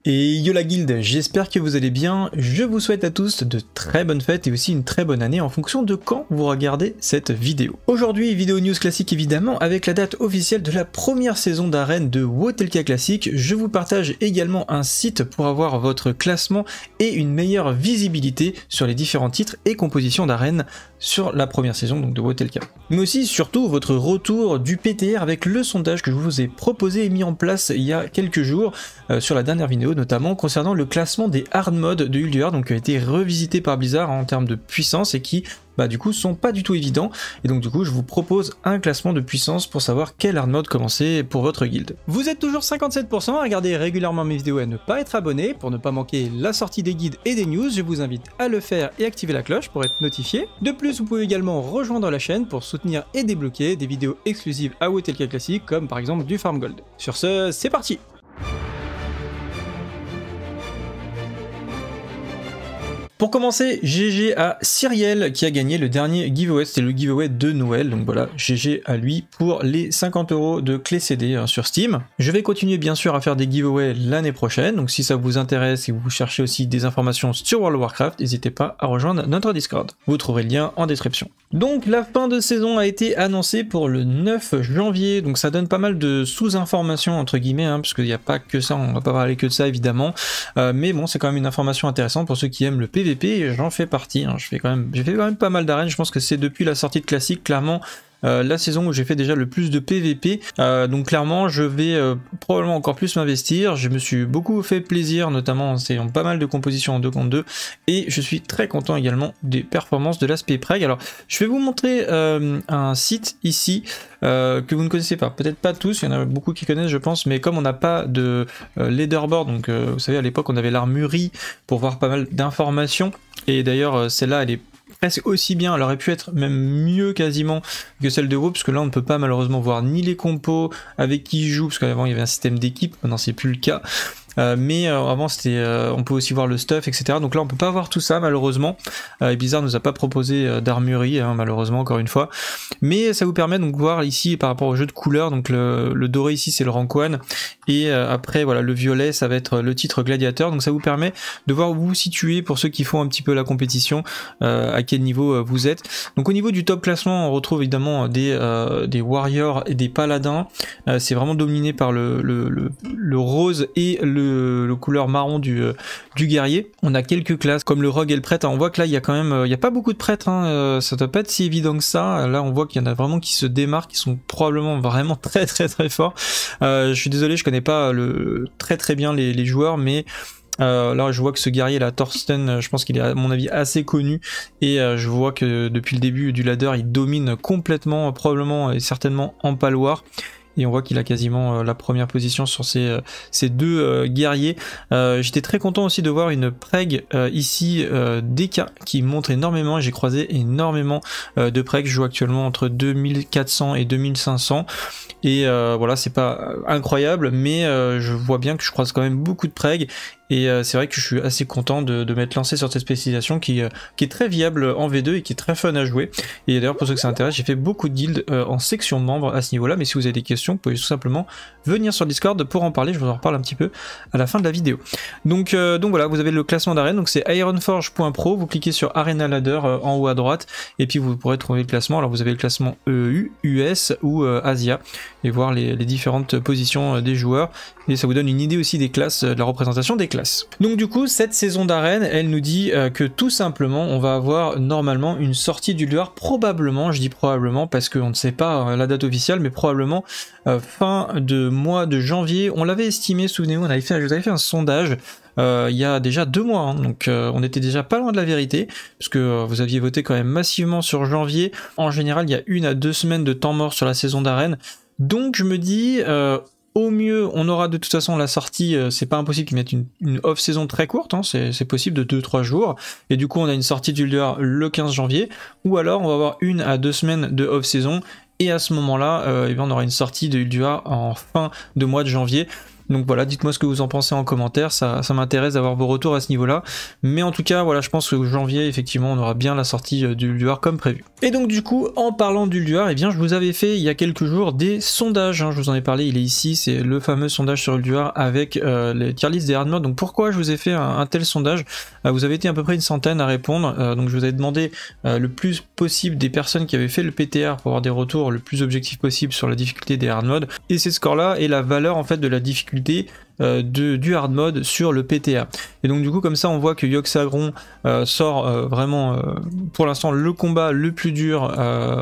Et yo la guilde, j'espère que vous allez bien, je vous souhaite à tous de très bonnes fêtes et aussi une très bonne année en fonction de quand vous regardez cette vidéo. Aujourd'hui, vidéo news classique évidemment, avec la date officielle de la première saison d'arène de Wotelka Classic. Je vous partage également un site pour avoir votre classement et une meilleure visibilité sur les différents titres et compositions d'arène sur la première saison donc de Wotelka. Mais aussi surtout votre retour du PTR avec le sondage que je vous ai proposé et mis en place il y a quelques jours sur la dernière vidéo, notamment concernant le classement des hard modes de Ulduar, donc qui a été revisité par Blizzard en termes de puissance et qui du coup sont pas du tout évidents, et donc du coup je vous propose un classement de puissance pour savoir quel hard mode commencer pour votre guilde. Vous êtes toujours 57% à regarder régulièrement mes vidéos et à ne pas être abonné. Pour ne pas manquer la sortie des guides et des news, je vous invite à le faire et activer la cloche pour être notifié. De plus, vous pouvez également rejoindre la chaîne pour soutenir et débloquer des vidéos exclusives à Wotelka Classic, comme par exemple du Farm Gold. Sur ce, c'est parti! Pour commencer, GG à Cyriel qui a gagné le dernier giveaway, c'était le giveaway de Noël, donc voilà, GG à lui pour les 50 € de clé CD sur Steam. Je vais continuer bien sûr à faire des giveaways l'année prochaine, donc si ça vous intéresse et vous cherchez aussi des informations sur World of Warcraft, n'hésitez pas à rejoindre notre Discord. Vous trouverez le lien en description. Donc la fin de saison a été annoncée pour le 9 janvier, donc ça donne pas mal de sous-informations entre guillemets, parce qu'il n'y a pas que ça, on va pas parler que de ça évidemment, mais bon c'est quand même une information intéressante pour ceux qui aiment le PvP, et j'en fais partie, j'ai fait quand même pas mal d'arènes, je pense que c'est depuis la sortie de Classic clairement la saison où j'ai fait déjà le plus de PVP, donc clairement je vais probablement encore plus m'investir. Je me suis beaucoup fait plaisir, notamment en essayant pas mal de compositions en 2 contre 2, et je suis très content également des performances de l'aspect preg. Alors je vais vous montrer un site ici que vous ne connaissez pas, peut-être pas tous, il y en a beaucoup qui connaissent je pense, mais comme on n'a pas de leaderboard, donc vous savez à l'époque on avait l'armurerie pour voir pas mal d'informations, et d'ailleurs celle-là elle est presque aussi bien, elle aurait pu être même mieux quasiment que celle de WoW, parce que là on ne peut pas malheureusement voir ni les compos avec qui ils jouent, parce qu'avant il y avait un système d'équipe, maintenant c'est plus le cas. Mais avant c'était, on peut aussi voir le stuff, etc. Donc là on peut pas voir tout ça malheureusement. Et Blizzard nous a pas proposé d'armurerie, malheureusement encore une fois. Mais ça vous permet donc de voir ici par rapport au jeu de couleurs. Donc le doré ici c'est le rank 1, et après voilà le violet ça va être le titre gladiateur. Donc ça vous permet de voir où vous vous situez pour ceux qui font un petit peu la compétition, à quel niveau vous êtes. Donc au niveau du top classement on retrouve évidemment des warriors et des paladins. C'est vraiment dominé par le rose et le couleur marron du guerrier. On a quelques classes comme le rogue et le prêtre. On voit que là il y a quand même il y a pas beaucoup de prêtres, ça doit pas être si évident que ça. Là on voit qu'il y en a vraiment qui se démarquent, qui sont probablement vraiment très forts. Je suis désolé, je connais pas très bien les joueurs, mais là je vois que ce guerrier là, Thorsten, je pense qu'il est à mon avis assez connu, et je vois que depuis le début du ladder il domine complètement, probablement et certainement en paloir. Et on voit qu'il a quasiment la première position sur ces deux guerriers. J'étais très content aussi de voir une preg ici DK qui montre énormément, et j'ai croisé énormément de preg. Je joue actuellement entre 2400 et 2500. Et voilà, c'est pas incroyable, mais je vois bien que je croise quand même beaucoup de preg. Et c'est vrai que je suis assez content de m'être lancé sur cette spécialisation qui est très viable en V2 et qui est très fun à jouer. Et d'ailleurs pour ceux que ça intéresse, j'ai fait beaucoup de guildes en section de membres à ce niveau là, mais si vous avez des questions vous pouvez tout simplement venir sur Discord pour en parler, je vous en reparle un petit peu à la fin de la vidéo. Donc voilà, vous avez le classement d'arène, donc c'est ironforge.pro, vous cliquez sur Arena Ladder en haut à droite, et puis vous pourrez trouver le classement. Alors vous avez le classement EU, US ou Asia, et voir les différentes positions des joueurs, et ça vous donne une idée aussi des classes, de la représentation des classes. Donc du coup cette saison d'arène elle nous dit que tout simplement on va avoir normalement une sortie d'Ulduar, probablement, je dis probablement parce qu'on ne sait pas la date officielle, mais probablement fin de mois de janvier. On l'avait estimé, souvenez-vous, je vous avais fait un sondage il y a déjà 2 mois, donc on était déjà pas loin de la vérité, parce que vous aviez voté quand même massivement sur janvier. En général il y a 1 à 2 semaines de temps mort sur la saison d'arène, donc je me dis au mieux, on aura de toute façon la sortie, c'est pas impossible qu'ils mettent une off-saison très courte, c'est possible, de 2-3 jours, et du coup on a une sortie d'Ulduar le 15 janvier, ou alors on va avoir 1 à 2 semaines de off-saison, et à ce moment-là, on aura une sortie de Ulduar en fin de mois de janvier. Donc voilà, dites-moi ce que vous en pensez en commentaire, ça m'intéresse d'avoir vos retours à ce niveau-là. Mais en tout cas, voilà, je pense que janvier, effectivement, on aura bien la sortie d'Ulduar comme prévu. Et donc du coup, en parlant d'Ulduar, eh bien je vous avais fait il y a quelques jours des sondages, hein, je vous en ai parlé, il est ici, c'est le fameux sondage sur Ulduar avec les tier list des hard modes. Donc pourquoi je vous ai fait un tel sondage? Vous avez été à peu près une centaine à répondre, donc je vous avais demandé le plus possible des personnes qui avaient fait le PTR pour avoir des retours le plus objectifs possible sur la difficulté des hard modes, et ces scores là et la valeur en fait de la difficulté du hard mode sur le PTA. Et donc du coup comme ça on voit que Yogg-Saron sort vraiment pour l'instant le combat le plus dur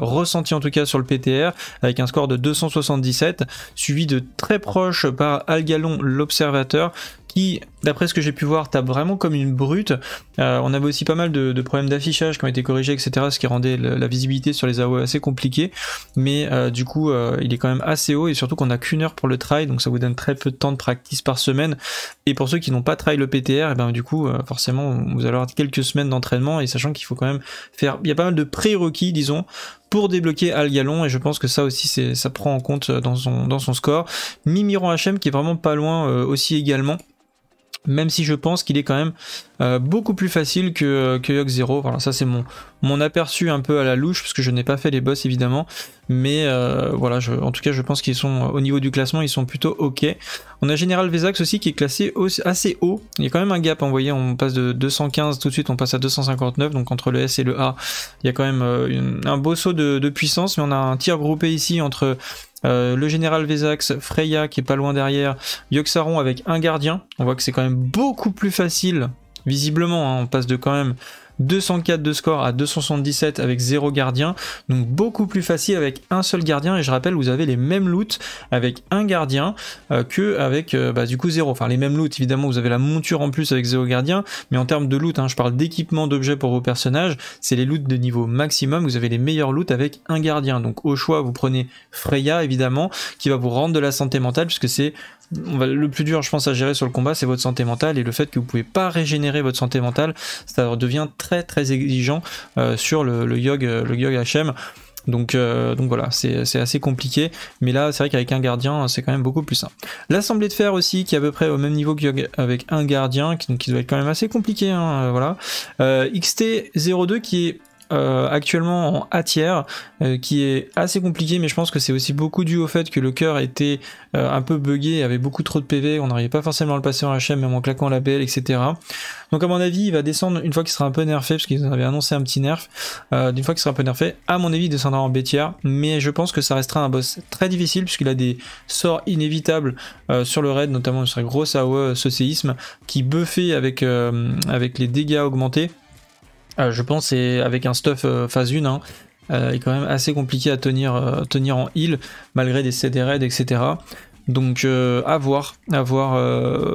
ressenti en tout cas sur le PTR avec un score de 277, suivi de très proche par Algalon l'observateur qui, d'après ce que j'ai pu voir, tape vraiment comme une brute. On avait aussi pas mal de problèmes d'affichage qui ont été corrigés, etc., ce qui rendait la visibilité sur les AOE assez compliquée, mais du coup il est quand même assez haut, et surtout qu'on a qu'une heure pour le try, donc ça vous donne très peu de temps de practice par semaine, et pour ceux qui n'ont pas try le PTR, et ben du coup forcément vous allez avoir quelques semaines d'entraînement, et sachant qu'il faut quand même faire, il y a pas mal de prérequis disons, pour débloquer Algalon, et je pense que ça aussi ça prend en compte dans son score. Mimiron HM qui est vraiment pas loin aussi également, même si je pense qu'il est quand même beaucoup plus facile que Yogg-Zero. Voilà, ça c'est mon aperçu un peu à la louche, parce que je n'ai pas fait les boss évidemment, mais voilà, en tout cas je pense qu'ils sont, au niveau du classement, ils sont plutôt ok. On a Général Vezax aussi qui est classé assez haut, il y a quand même un gap, hein, vous voyez, on passe de 215 tout de suite, on passe à 259, donc entre le S et le A, il y a quand même un beau saut de puissance, mais on a un tir groupé ici entre le Général Vezax, Freya qui est pas loin derrière, Yogg-Saron avec un gardien. On voit que c'est quand même beaucoup plus facile, visiblement, hein, on passe de quand même 204 de score à 277 avec 0 gardien, donc beaucoup plus facile avec un seul gardien, et je rappelle vous avez les mêmes loots avec un gardien que avec du coup 0, enfin les mêmes loots évidemment, vous avez la monture en plus avec 0 gardien, mais en termes de loot, hein, je parle d'équipement d'objets pour vos personnages, c'est les loots de niveau maximum, vous avez les meilleurs loots avec un gardien, donc au choix vous prenez Freya évidemment, qui va vous rendre de la santé mentale, puisque c'est le plus dur je pense à gérer sur le combat, c'est votre santé mentale, et le fait que vous pouvez pas régénérer votre santé mentale, ça devient très exigeant sur le Yogg HM. Donc voilà, c'est assez compliqué, mais là c'est vrai qu'avec un gardien c'est quand même beaucoup plus simple. L'assemblée de fer aussi qui est à peu près au même niveau que Yogg avec un gardien, donc qui doit être quand même assez compliqué, hein, voilà. XT02 qui est actuellement en A tiers, qui est assez compliqué, mais je pense que c'est aussi beaucoup dû au fait que le cœur était un peu buggé, avait beaucoup trop de PV, on n'arrivait pas forcément à le passer en HM même en claquant la BL, etc. Donc à mon avis il va descendre une fois qu'il sera un peu nerfé, parce qu'ils avaient annoncé un petit nerf, d'une fois qu'il sera un peu nerfé, à mon avis il descendra en B tiers, mais je pense que ça restera un boss très difficile, puisqu'il a des sorts inévitables sur le raid, notamment sur la grosse AOE ce séisme, qui buffait avec les dégâts augmentés. Je pense c'est avec un stuff phase 1, hein, est quand même assez compliqué à tenir en heal, malgré des CD raids, etc. Donc à voir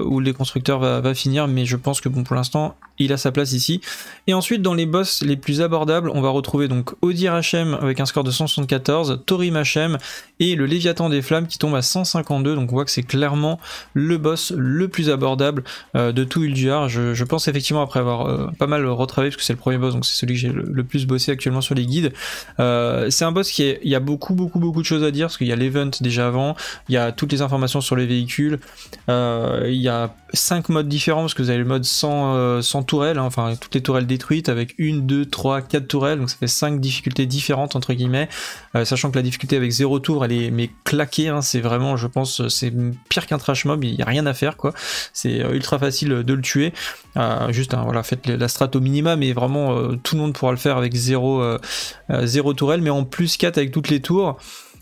où les constructeurs va finir, mais je pense que bon, pour l'instant il a sa place ici. Et ensuite dans les boss les plus abordables, on va retrouver donc Odir HM avec un score de 174, Thorim HM et le Léviathan des Flammes qui tombe à 152, donc on voit que c'est clairement le boss le plus abordable de tout Ulduar. Je pense effectivement, après avoir pas mal retravaillé, parce que c'est le premier boss, donc c'est celui que j'ai le plus bossé actuellement sur les guides, c'est un boss il y a beaucoup de choses à dire, parce qu'il y a l'event déjà avant, il y a toutes les informations sur les véhicules, il y a 5 modes différents, parce que vous avez le mode sans tourelles, hein, enfin toutes les tourelles détruites avec 1, 2, 3, 4 tourelles, donc ça fait 5 difficultés différentes entre guillemets, sachant que la difficulté avec 0 tour elle est mais claquée, hein, c'est vraiment, je pense, c'est pire qu'un trash mob, il n'y a rien à faire quoi, c'est ultra facile de le tuer, juste hein, voilà, faites la strat au minima, mais vraiment tout le monde pourra le faire avec 0 tourelle, mais en plus 4 avec toutes les tours.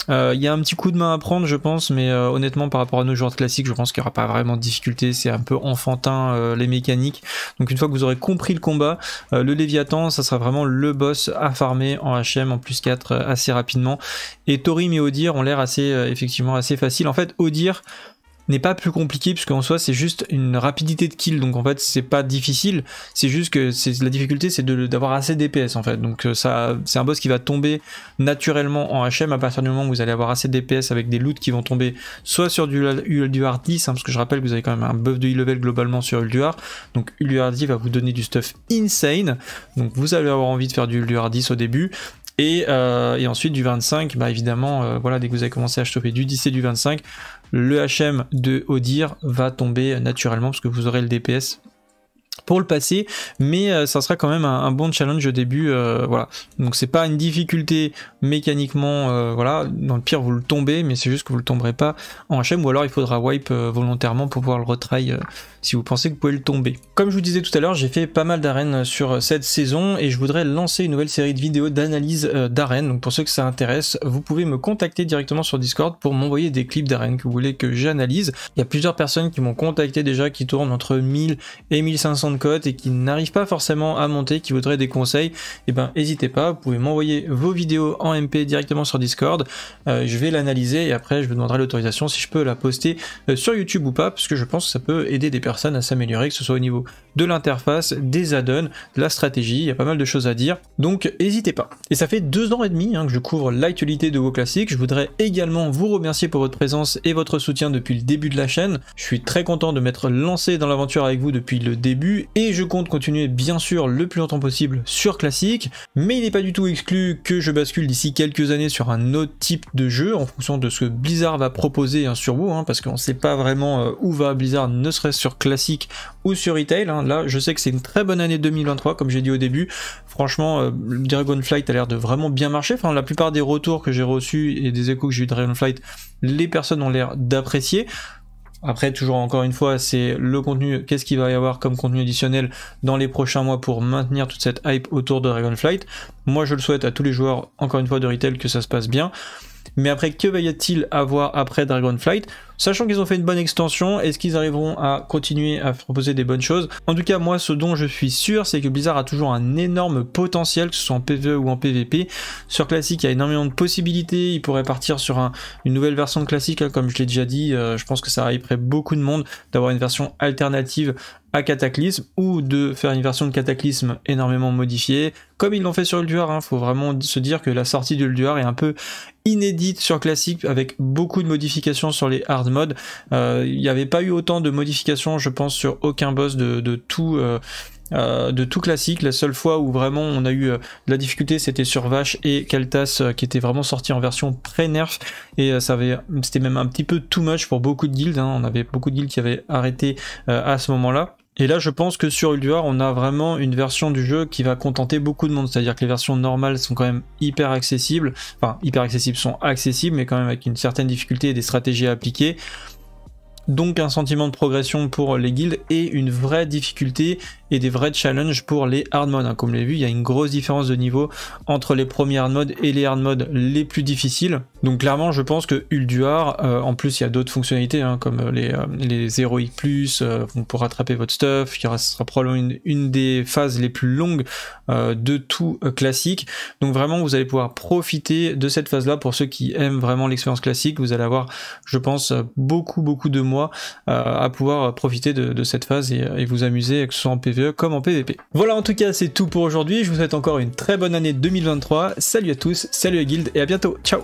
Il y a un petit coup de main à prendre je pense, mais honnêtement par rapport à nos joueurs classiques je pense qu'il n'y aura pas vraiment de difficulté, c'est un peu enfantin les mécaniques, donc une fois que vous aurez compris le combat, le Léviathan ça sera vraiment le boss à farmer en HM en plus 4 assez rapidement, et Thorim et Odir ont l'air effectivement assez facile. En fait Odir n'est pas plus compliqué, puisqu'en soi c'est juste une rapidité de kill, donc en fait c'est pas difficile, c'est juste que la difficulté c'est d'avoir assez DPS en fait, donc ça c'est un boss qui va tomber naturellement en HM à partir du moment où vous allez avoir assez de DPS avec des loots qui vont tomber soit sur du Ulduar 10, hein, parce que je rappelle que vous avez quand même un buff de e-level globalement sur Ulduar, donc Ulduar 10 va vous donner du stuff insane, donc vous allez avoir envie de faire du Ulduar 10 au début, Et ensuite du 25, bah évidemment, voilà, dès que vous avez commencé à choper du 10 et du 25, le HM de Odir va tomber naturellement parce que vous aurez le DPS pour le passer, mais ça sera quand même un bon challenge au début, voilà. Donc c'est pas une difficulté mécaniquement, voilà, dans le pire vous le tombez, mais c'est juste que vous le tomberez pas en HM, ou alors il faudra wipe volontairement pour pouvoir le retry si vous pensez que vous pouvez le tomber. Comme je vous disais tout à l'heure, j'ai fait pas mal d'arènes sur cette saison et je voudrais lancer une nouvelle série de vidéos d'analyse d'arènes, donc pour ceux que ça intéresse, vous pouvez me contacter directement sur Discord pour m'envoyer des clips d'arènes que vous voulez que j'analyse. Il y a plusieurs personnes qui m'ont contacté déjà, qui tournent entre 1000 et 1500 de cote et qui n'arrivent pas forcément à monter, qui voudraient des conseils. Et ben n'hésitez pas, vous pouvez m'envoyer vos vidéos en MP directement sur Discord, je vais l'analyser et après je vous demanderai l'autorisation si je peux la poster sur YouTube ou pas, parce que je pense que ça peut aider des personnes à s'améliorer, que ce soit au niveau de l'interface, des add-ons, de la stratégie, il y a pas mal de choses à dire, donc n'hésitez pas. Et ça fait 2 ans et demi que je couvre l'actualité de WoW Classic. Je voudrais également vous remercier pour votre présence et votre soutien depuis le début de la chaîne. Je suis très content de m'être lancé dans l'aventure avec vous depuis le début et je compte continuer bien sûr le plus longtemps possible sur Classic, mais il n'est pas du tout exclu que je bascule d'ici quelques années sur un autre type de jeu en fonction de ce que Blizzard va proposer sur WoW, parce qu'on ne sait pas vraiment où va Blizzard, ne serait-ce sur Classic ou sur Retail. Là je sais que c'est une très bonne année 2023 comme j'ai dit au début. Franchement Dragonflight a l'air de vraiment bien marcher, enfin la plupart des retours que j'ai reçus et des échos que j'ai eu de Dragonflight, les personnes ont l'air d'apprécier. Après, toujours encore une fois, c'est le contenu, qu'est-ce qu'il va y avoir comme contenu additionnel dans les prochains mois pour maintenir toute cette hype autour de Dragonflight. Moi, je le souhaite à tous les joueurs, encore une fois, de Retail, que ça se passe bien. Mais après, que va-t-il avoir après Dragonflight? Sachant qu'ils ont fait une bonne extension, est-ce qu'ils arriveront à continuer à proposer des bonnes choses? En tout cas, moi, ce dont je suis sûr, c'est que Blizzard a toujours un énorme potentiel, que ce soit en PvE ou en PvP. Sur Classic, il y a énormément de possibilités. Ils pourraient partir sur une nouvelle version de Classic, comme je l'ai déjà dit. Je pense que ça hyperait beaucoup de monde d'avoir une version alternative à Cataclysme, ou de faire une version de Cataclysme énormément modifiée, comme ils l'ont fait sur Ulduar. Faut vraiment se dire que la sortie de Ulduar est un peu inédite sur Classic, avec beaucoup de modifications sur les hard modes. Il n'y avait pas eu autant de modifications, je pense, sur aucun boss de tout Classic. La seule fois où vraiment on a eu de la difficulté, c'était sur Vache et Keltas, qui étaient vraiment sortis en version pré-nerf, et c'était même un petit peu too much pour beaucoup de guilds. On avait beaucoup de guilds qui avaient arrêté à ce moment-là. Et là, je pense que sur Ulduar, on a vraiment une version du jeu qui va contenter beaucoup de monde. C'est-à-dire que les versions normales sont quand même hyper accessibles. Enfin, hyper accessibles, sont accessibles, mais quand même avec une certaine difficulté et des stratégies à appliquer. Donc un sentiment de progression pour les guildes et une vraie difficulté et des vrais challenges pour les hard modes. Comme vous l'avez vu, il y a une grosse différence de niveau entre les premiers hard modes et les hard modes les plus difficiles. Donc clairement, je pense que Ulduar, en plus il y a d'autres fonctionnalités, comme les Heroic Plus, pour rattraper votre stuff, qui sera probablement une des phases les plus longues de tout classique. Donc vraiment, vous allez pouvoir profiter de cette phase-là pour ceux qui aiment vraiment l'expérience classique. Vous allez avoir, je pense, beaucoup de mois à pouvoir profiter de cette phase et vous amuser, que ce soit en PvE comme en PvP. Voilà, en tout cas c'est tout pour aujourd'hui. Je vous souhaite encore une très bonne année 2023. Salut à tous, salut à Guild et à bientôt. Ciao.